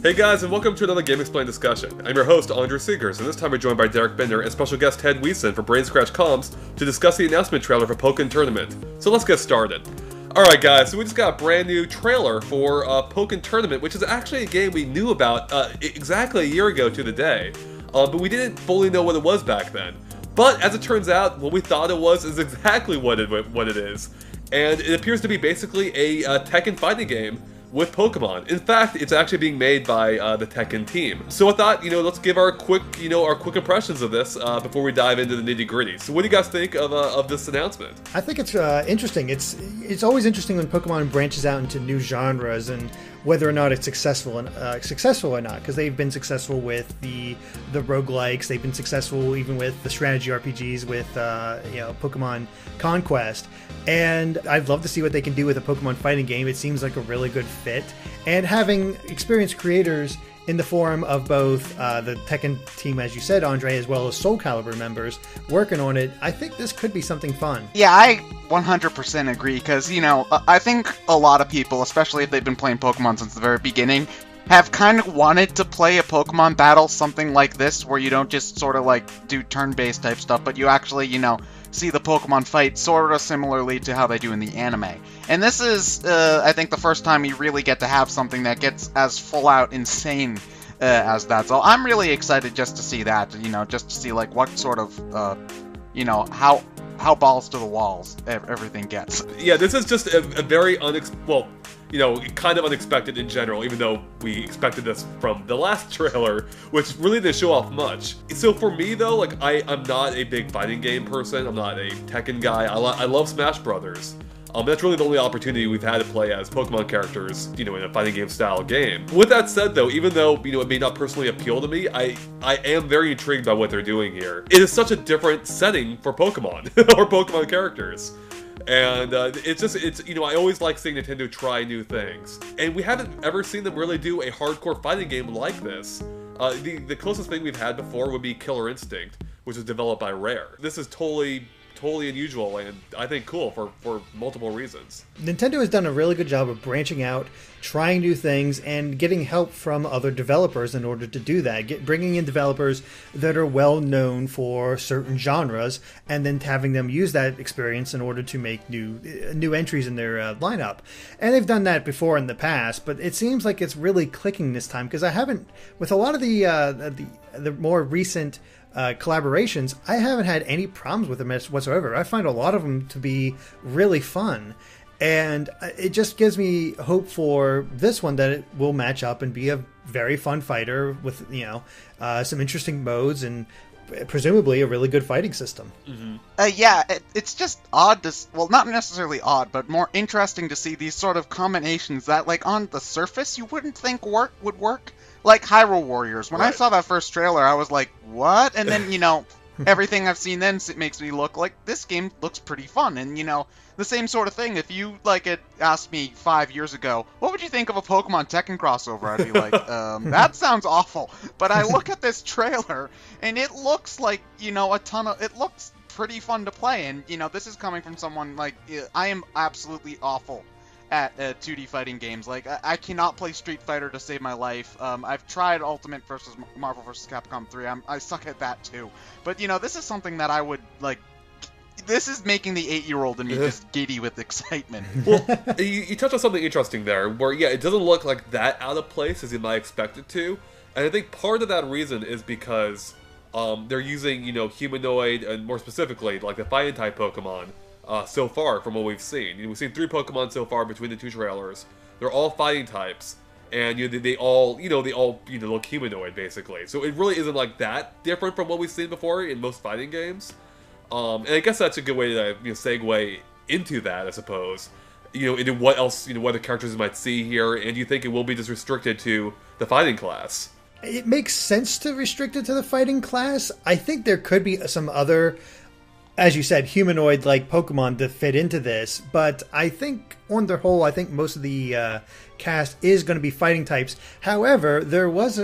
Hey guys, and welcome to another Game Explained discussion. I'm your host, Andrew Seegers, and this time we're joined by Derek Bender and special guest Ted Weeson from Brain Scratch Comms to discuss the announcement trailer for Pokkén Tournament. So let's get started. Alright guys, so we just got a brand new trailer for Pokkén Tournament, which is actually a game we knew about exactly a year ago to the day, but we didn't fully know what it was back then. But as it turns out, what we thought it was is exactly what it is, and it appears to be basically a Tekken fighting game with Pokemon. In fact, it's actually being made by the Pokkén team. So I thought, let's give our quick impressions of this before we dive into the nitty-gritty. So what do you guys think of this announcement? I think it's interesting. It's always interesting when Pokemon branches out into new genres and whether or not it's successful or not, because they've been successful with the roguelikes. They've been successful even with the strategy RPGs with Pokemon Conquest. And I'd love to see what they can do with a Pokemon fighting game. It seems like a really good fit. And having experienced creators in the form of both the Tekken team, as you said, Andre, as well as Soul Calibur members working on it, I think this could be something fun. Yeah, I 100% agree, because, I think a lot of people, especially if they've been playing Pokemon since the very beginning, have kind of wanted to play a Pokemon battle, something like this, where you don't just sort of like do turn-based type stuff, but you actually, see the Pokemon fight sort of similarly to how they do in the anime. And this is, I think, the first time you really get to have something that gets as full-out insane as that. So I'm really excited just to see that, just to see, like, what sort of, how balls to the walls everything gets. Yeah, this is just a very kind of unexpected in general, even though we expected this from the last trailer, which really didn't show off much. So for me, though, like, I'm not a big fighting game person. I'm not a Tekken guy. I love Smash Brothers. That's really the only opportunity we've had to play as Pokemon characters, in a fighting game style game. With that said, though, even though, it may not personally appeal to me, I am very intrigued by what they're doing here. It is such a different setting for Pokemon, or Pokemon characters. And I always like seeing Nintendo try new things. And we haven't ever seen them really do a hardcore fighting game like this. The closest thing we've had before would be Killer Instinct, which was developed by Rare. This is totally unusual and I think cool for multiple reasons. Nintendo has done a really good job of branching out, trying new things, and getting help from other developers in order to do that. Bringing in developers that are well known for certain genres, and then having them use that experience in order to make new entries in their lineup. And they've done that before in the past, but it seems like it's really clicking this time, because I haven't, with a lot of the more recent collaborations, I haven't had any problems with them whatsoever. I find a lot of them to be really fun, and it just gives me hope for this one that it will match up and be a very fun fighter with some interesting modes and presumably a really good fighting system. Mm-hmm. It's just odd to, well, not necessarily odd, but more interesting to see these sort of combinations that, like, on the surface you wouldn't think would work. Like Hyrule Warriors. When I saw that first trailer, I was like, what? And then, everything I've seen then makes me look like this game looks pretty fun. And, the same sort of thing. If you, had asked me 5 years ago, what would you think of a Pokemon Tekken crossover? I'd be like, that sounds awful. But I look at this trailer, and it looks like, it looks pretty fun to play. And, this is coming from someone, I am absolutely awful at 2D fighting games. I cannot play Street Fighter to save my life. I've tried Ultimate versus Marvel vs. Capcom 3. I suck at that too. But, this is something that I would, this is making the 8-year-old in me just giddy with excitement. Well, you touched on something interesting there, where, it doesn't look like that out of place as you might expect it to. And I think part of that reason is because they're using, humanoid, and more specifically, the fighting type Pokemon, so far from what we've seen. We've seen 3 Pokemon so far between the 2 trailers. They're all fighting types, and they all look humanoid basically. So it really isn't that different from what we've seen before in most fighting games. And I guess that's a good way to segue into that, I suppose. Into what else, what other characters you might see here, and do you think it will be just restricted to the fighting class? It makes sense to restrict it to the fighting class. I think there could be some other as you said, humanoid-like Pokemon to fit into this. But I think, on the whole, I think most of the cast is going to be fighting types. However,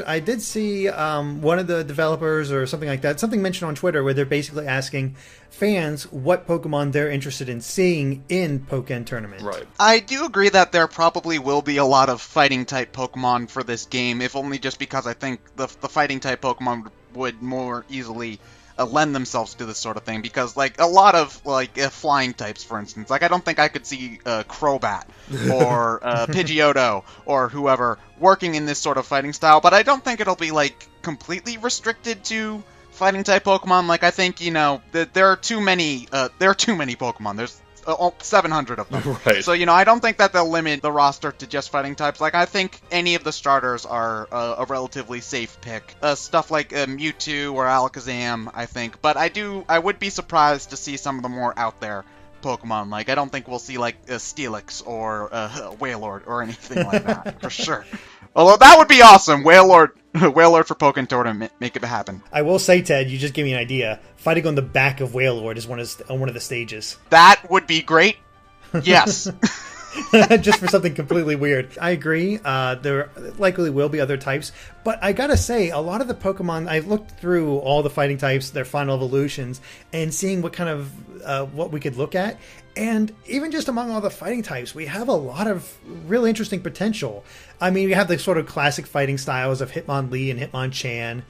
I did see one of the developers or something like that, something mentioned on Twitter where they're basically asking fans what Pokemon they're interested in seeing in Pokkén Tournament. Right. I do agree that there probably will be a lot of fighting type Pokemon for this game, if only just because I think the fighting type Pokemon would more easily lend themselves to this sort of thing, because like a lot of like flying types, for instance, like I don't think I could see Crobat or Pidgeotto or whoever working in this sort of fighting style, but I don't think it'll be like completely restricted to fighting type Pokemon. Like I think, you know, there are too many Pokemon. There's 700 of them. Right. So, you know, I don't think that they'll limit the roster to just fighting types. Like, I think any of the starters are a relatively safe pick. Stuff like Mewtwo or Alakazam, I think. But I would be surprised to see some of the more out there Pokemon. Like, I don't think we'll see, like, Steelix or Wailord or anything like that, for sure. Although that would be awesome. Wailord for Pokkén Tournament, make it happen. I will say, Ted, you just gave me an idea. Fighting on the back of Wailord is one of the stages. That would be great. Yes. Just for something completely weird. I agree. There likely will be other types, but I gotta say, a lot of the Pokemon, I've looked through all the fighting types, their final evolutions, and seeing what kind of what we could look at. And even just among all the fighting types, we have a lot of really interesting potential. I mean, we have the sort of classic fighting styles of Hitmonlee and Hitmonchan.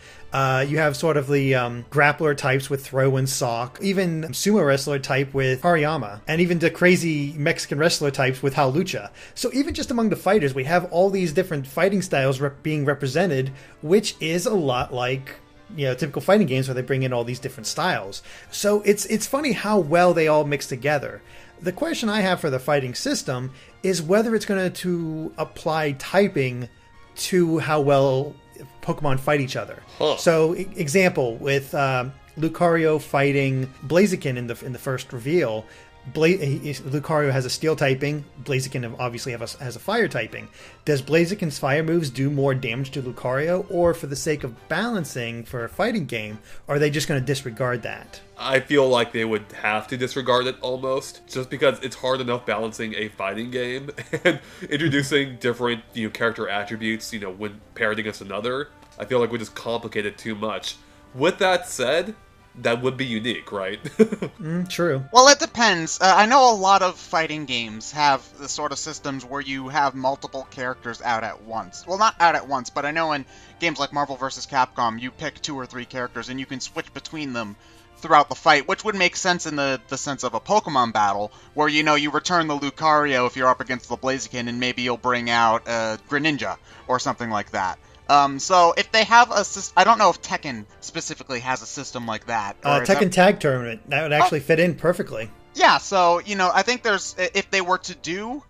You have sort of the grappler types with Throw and Sock, even sumo wrestler type with Hariyama, and even the crazy Mexican wrestler types with Hawlucha. So even just among the fighters, we have all these different fighting styles being represented, which is a lot like, you know, typical fighting games where they bring in all these different styles. So it's funny how well they all mix together. The question I have for the fighting system is whether it's going to apply typing to how well Pokemon fight each other. Huh. So, example, with Lucario fighting Blaziken in the first reveal, Lucario has a steel typing, Blaziken obviously has a fire typing. Does Blaziken's fire moves do more damage to Lucario, or for the sake of balancing for a fighting game, are they just going to disregard that? I feel like they would have to disregard it almost, just because it's hard enough balancing a fighting game and introducing different, you know, character attributes, you know, when paired against another. I feel like we just complicate it too much. With that said, that would be unique, right? True. Well, it depends. I know a lot of fighting games have the sort of systems where you have multiple characters out at once. Well, not out at once, but I know in games like Marvel vs. Capcom, you pick 2 or 3 characters and you can switch between them throughout the fight, which would make sense in the sense of a Pokemon battle, where, you know, you return the Lucario if you're up against the Blaziken, and maybe you'll bring out Greninja or something like that. So if they have a system, I don't know if Tekken specifically has a system like that. Tekken Tag Tournament, that would actually fit in perfectly. Yeah, so, you know, I think if they were to do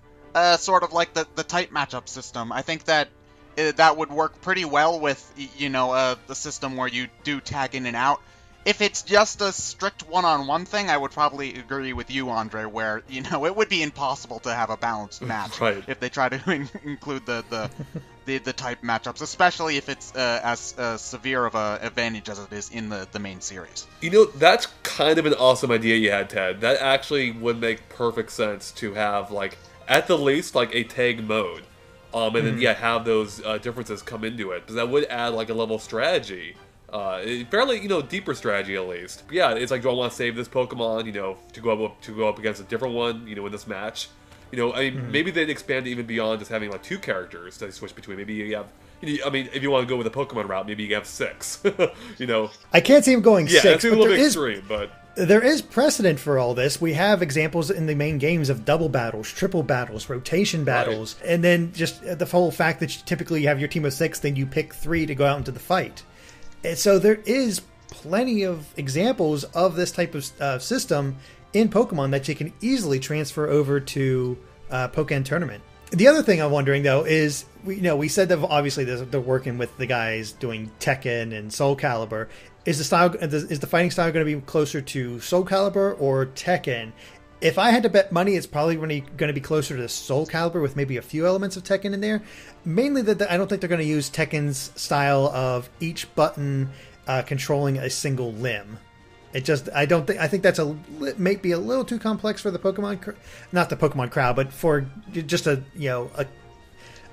sort of like the type matchup system, I think that that would work pretty well with, you know, the system where you do tag in and out. If it's just a strict one-on-one thing, I would probably agree with you, Andre, where, you know, it would be impossible to have a balanced match Right. if they try to include the type matchups, especially if it's as severe of an advantage as it is in the main series. You know, that's kind of an awesome idea you had, Ted. That actually would make perfect sense to have, like, at the least, like, a tag mode. And then, yeah, have those differences come into it. Because that would add, like, a level of strategy. Fairly, you know, deeper strategy at least. But yeah, it's like, do I want to save this Pokemon, you know, to go up against a different one, you know, in this match? You know, I mean, maybe they'd expand it even beyond just having like 2 characters to switch between. Maybe you have, I mean, if you want to go with a Pokemon route, maybe you have 6. You know, I can't see him going 6. Yeah, it's a little bit extreme, but there is precedent for all this. We have examples in the main games of double battles, triple battles, rotation battles, and then just the whole fact that you typically have your team of 6, then you pick 3 to go out into the fight. And so there is plenty of examples of this type of system in Pokemon that you can easily transfer over to Pokkén Tournament. The other thing I'm wondering, though, is we said that obviously they're working with the guys doing Tekken and Soul Calibur. Is the fighting style going to be closer to Soul Calibur or Tekken? If I had to bet money, it's probably going to be closer to Soul Calibur with maybe a few elements of Tekken in there. Mainly that I don't think they're going to use Tekken's style of each button controlling a single limb. It just, I don't think, I think that's might be a little too complex for the Pokemon, not the Pokemon crowd, but for just a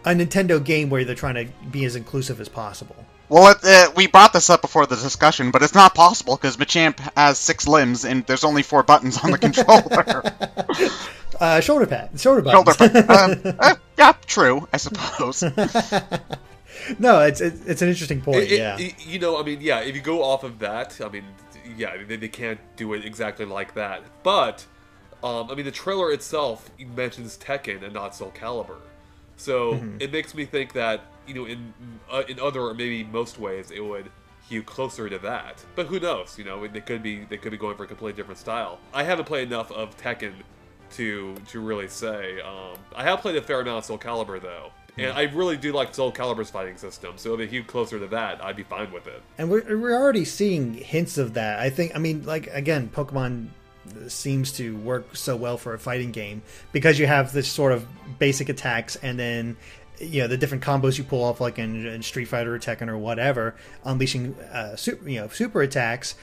Nintendo game where they're trying to be as inclusive as possible. Well, we brought this up before the discussion, but it's not possible because Machamp has 6 limbs and there's only 4 buttons on the controller. Shoulder buttons. Shoulder buttons. Yeah, true, I suppose. No, it's an interesting point. If you go off of that, I mean, yeah, they can't do it exactly like that. But, the trailer itself mentions Tekken and not Soul Calibur. So it makes me think that, in other or maybe most ways, it would hew closer to that. But who knows? They could be going for a completely different style. I haven't played enough of Tekken to really say. I have played a fair amount of Soul Calibur though, and I really do like Soul Calibur's fighting system. So if it hewed closer to that, I'd be fine with it. And we're already seeing hints of that. I think. I mean, like again, Pokemon seems to work so well for a fighting game because you have this sort of basic attacks and then the different combos you pull off, like in Street Fighter or Tekken or whatever, unleashing super attacks.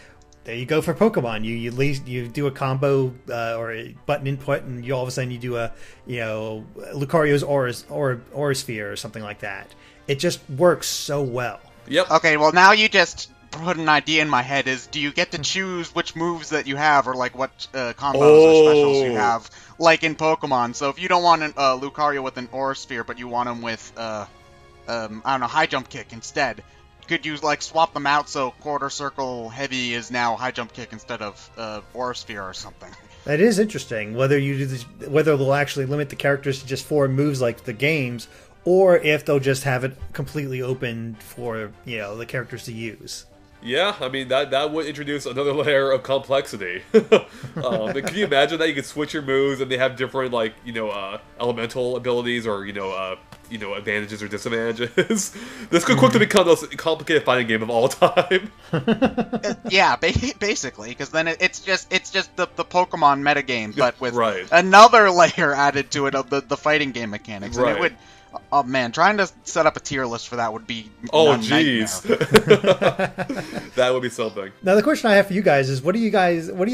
There you go for Pokemon. You do a combo or a button input, and all of a sudden you do a Lucario's Aura Sphere or something like that. It just works so well. Yep. Okay, well now you just put an idea in my head. Is do you get to choose which moves that you have, or like what combos or specials you have, like in Pokemon? So if you don't want a Lucario with an Aura Sphere, but you want him with high jump kick instead, could you like swap them out so quarter circle heavy is now high jump kick instead of Aura Sphere or something? That is interesting. Whether they'll actually limit the characters to just 4 moves like the games, or if they'll just have it completely open for the characters to use. Yeah, I mean, that would introduce another layer of complexity. Can you imagine that you could switch your moves and they have different, elemental abilities or, advantages or disadvantages? This could quickly become the most complicated fighting game of all time. Yeah, basically, because then it's just the Pokemon metagame, but with right. another layer added to it of the fighting game mechanics. And right. it would... Oh man, trying to set up a tier list for that would be jeez. That would be something. Now the question I have for you guys is, what do you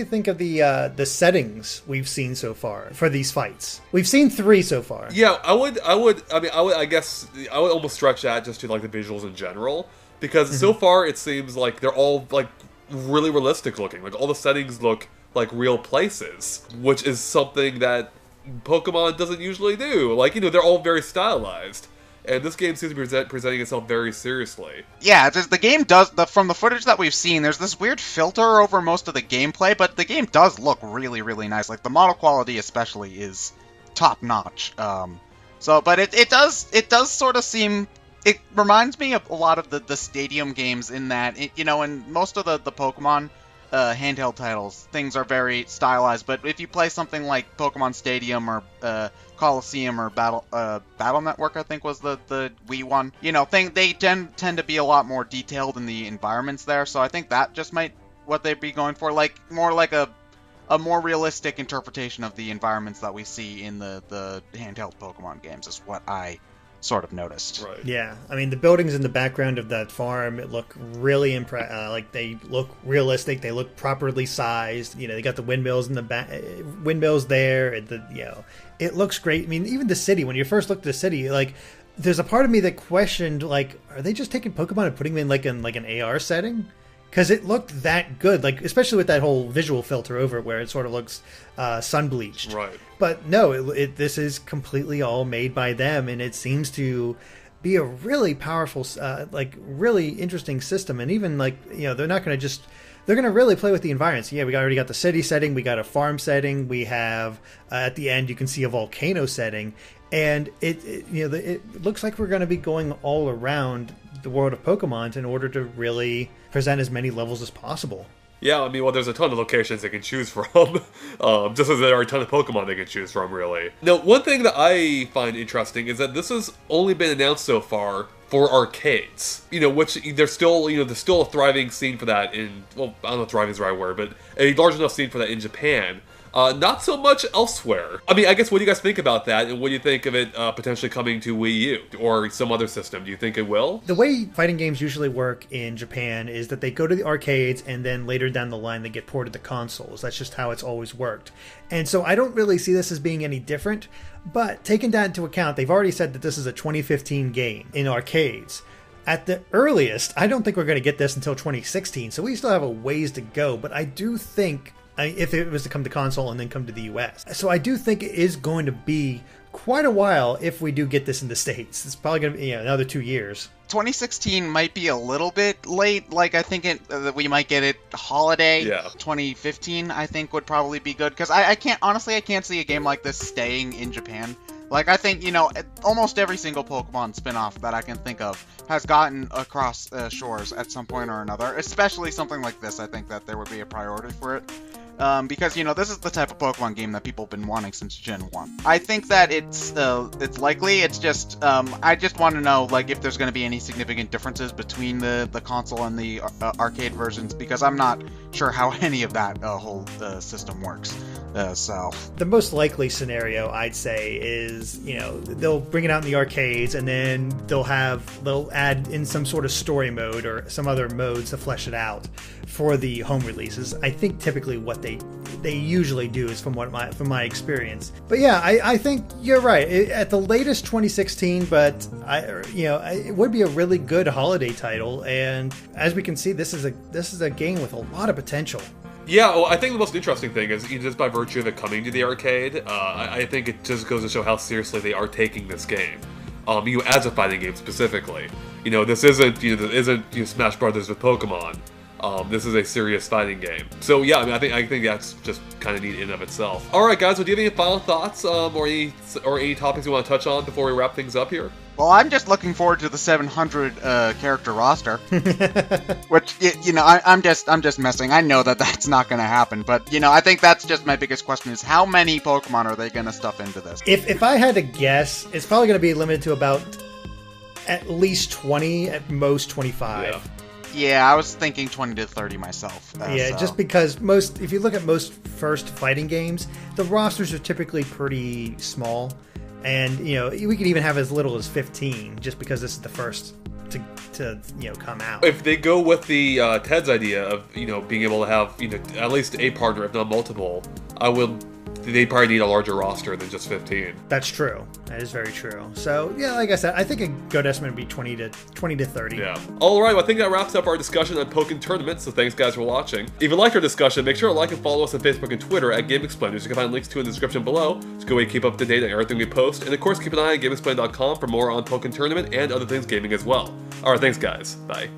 think of the settings we've seen so far for these fights? We've seen 3 so far. Yeah, I would almost stretch that just to like the visuals in general, because so far it seems like they're all like really realistic looking. Like all the settings look like real places, which is something that Pokemon doesn't usually do. Like, they're all very stylized. And this game seems to be presenting itself very seriously. Yeah, the game does, from the footage that we've seen, there's this weird filter over most of the gameplay, but the game does look really, really nice. Like, the model quality especially is top-notch. But it does sort of seem... It reminds me of a lot of the Stadium games in that, in most of the Pokemon... handheld titles, things are very stylized, but if you play something like Pokemon Stadium or Coliseum or Battle Network, I think was the Wii one, they tend to be a lot more detailed in the environments there, so I think that just might what they'd be going for, like more like a more realistic interpretation of the environments that we see in the handheld Pokemon games is what I sort of noticed. Right. Yeah, I mean the buildings in the background of that farm look really like they look realistic. They look properly sized. They got the windmills in the back, windmills there. It looks great. I mean, even the city. When you first look at the city, like there's a part of me that questioned, like, are they just taking Pokemon and putting them in like an AR setting? Because it looked that good, like especially with that whole visual filter over it, where it sort of looks sun bleached. Right. But no, this is completely all made by them, and it seems to be a really powerful, really interesting system. And even they're not going to just. They're going to really play with the environments. Yeah, we already got the city setting, we got a farm setting, we have at the end you can see a volcano setting, and it looks like we're going to be going all around the world of Pokemon in order to really present as many levels as possible. Yeah, I mean, well, there's a ton of locations they can choose from, just as there are a ton of Pokemon they can choose from, really. Now, one thing that I find interesting is that this has only been announced so far for arcades, which there's still a thriving scene for that in, well, I don't know if thriving is the right word, but a large enough scene for that in Japan. Not so much elsewhere. I mean, I guess what do you guys think about that, and what do you think of it potentially coming to Wii U or some other system? Do you think it will? The way fighting games usually work in Japan is that they go to the arcades and then later down the line they get ported to consoles. That's just how it's always worked. And so I don't really see this as being any different, but taking that into account, they've already said that this is a 2015 game in arcades. At the earliest, I don't think we're going to get this until 2016, so we still have a ways to go, but I do think if it was to come to console and then come to the US. So I do think it is going to be quite a while if we do get this in the States. It's probably going to be another 2 years. 2016 might be a little bit late. Like, I think we might get it holiday. Yeah. 2015, I think, would probably be good. Because I can't see a game like this staying in Japan. Like, I think, almost every single Pokemon spin-off that I can think of has gotten across shores at some point or another. Especially something like this, I think that there would be a priority for it. Because, this is the type of Pokemon game that people have been wanting since Gen 1. I think that it's likely. It's just, I just want to know, like, if there's going to be any significant differences between the console and the arcade versions, because I'm not sure how any of that whole system works. So the most likely scenario, I'd say, is, they'll bring it out in the arcades and then they'll add in some sort of story mode or some other modes to flesh it out for the home releases. I think typically what they usually do is from my experience. But yeah, I think you're right. At the latest 2016, but it would be a really good holiday title. And as we can see, this is a game with a lot of potential. Yeah, well, I think the most interesting thing is just by virtue of it coming to the arcade, I think it just goes to show how seriously they are taking this game. As a fighting game specifically. This isn't Smash Brothers with Pokemon. This is a serious fighting game. So yeah, I think that's just kind of neat in and of itself. All right, guys. Well, do you have any final thoughts or any topics you want to touch on before we wrap things up here? Well, I'm just looking forward to the 700 character roster, which I'm just messing. I know that that's not going to happen, but I think that's just my biggest question: is how many Pokemon are they going to stuff into this? If I had to guess, it's probably going to be limited to about at least 20, at most 25. Yeah. Yeah, I was thinking 20 to 30 myself. Just because if you look at most first fighting games, the rosters are typically pretty small. And, we could even have as little as 15 just because this is the first to come out. If they go with the Ted's idea of, being able to have, at least a partner, if not multiple, they probably need a larger roster than just 15. That's true. That is very true. So, yeah, like I said, I think a good estimate would be 20 to 30. Yeah. All right, well, I think that wraps up our discussion on Pokkén Tournament, so thanks, guys, for watching. If you liked our discussion, make sure to like and follow us on Facebook and Twitter at Game Explainers. You can find links to in the description below. So go away and keep up to date on everything we post. And, of course, keep an eye on GameExplain.com for more on Pokkén Tournament and other things gaming as well. All right, thanks, guys. Bye.